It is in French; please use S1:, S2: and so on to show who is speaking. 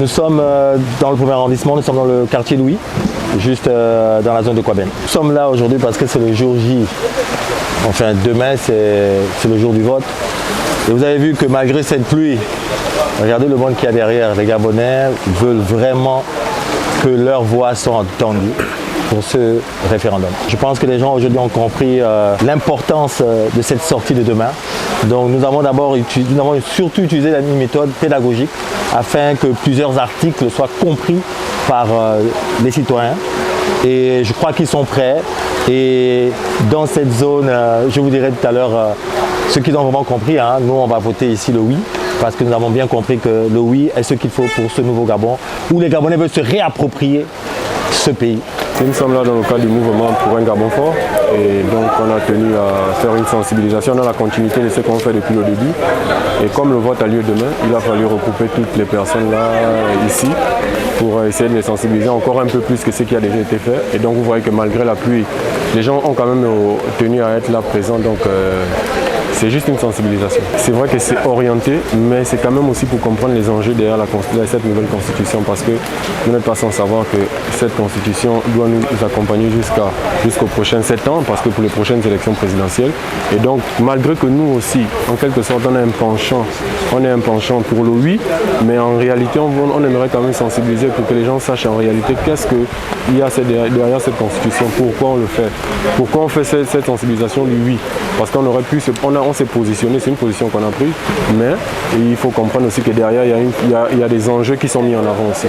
S1: Nous sommes dans le premier arrondissement, nous sommes dans le quartier Louis, juste dans la zone de Kouaben. Nous sommes là aujourd'hui parce que c'est le jour J. Enfin, demain, c'est le jour du vote. Et vous avez vu que malgré cette pluie, regardez le monde qu'il y a derrière. Les Gabonais veulent vraiment que leur voix soit entendue pour ce référendum. Je pense que les gens aujourd'hui ont compris l'importance de cette sortie de demain. Donc nous avons surtout utilisé la méthode pédagogique afin que plusieurs articles soient compris par les citoyens. Et je crois qu'ils sont prêts. Et dans cette zone, je vous dirai tout à l'heure, ceux qui ont vraiment compris, hein, nous on va voter ici le oui, parce que nous avons bien compris que le oui est ce qu'il faut pour ce nouveau Gabon, où les Gabonais veulent se réapproprier ce pays.
S2: Nous sommes là dans le cadre du mouvement pour un Gabon fort et donc on a tenu à faire une sensibilisation dans la continuité de ce qu'on fait depuis le début. Et comme le vote a lieu demain, il a fallu regrouper toutes les personnes là ici pour essayer de les sensibiliser encore un peu plus que ce qui a déjà été fait. Et donc vous voyez que malgré la pluie, les gens ont quand même tenu à être là présents. Donc c'est juste une sensibilisation. C'est vrai que c'est orienté, mais c'est quand même aussi pour comprendre les enjeux derrière cette nouvelle constitution, parce que vous n'êtes pas sans savoir que cette constitution doit nous accompagner jusqu'aux prochains 7 ans, parce que pour les prochaines élections présidentielles. Et donc, malgré que nous aussi, en quelque sorte, on a un penchant pour le oui, mais en réalité, on aimerait quand même sensibiliser pour que les gens sachent en réalité qu'est-ce qu'il y a derrière cette constitution, pourquoi on le fait, pourquoi on fait cette sensibilisation du oui. Parce qu'on aurait pu on s'est positionné, c'est une position qu'on a prise, mais il faut comprendre aussi que derrière, il y a des enjeux qui sont mis en avant aussi.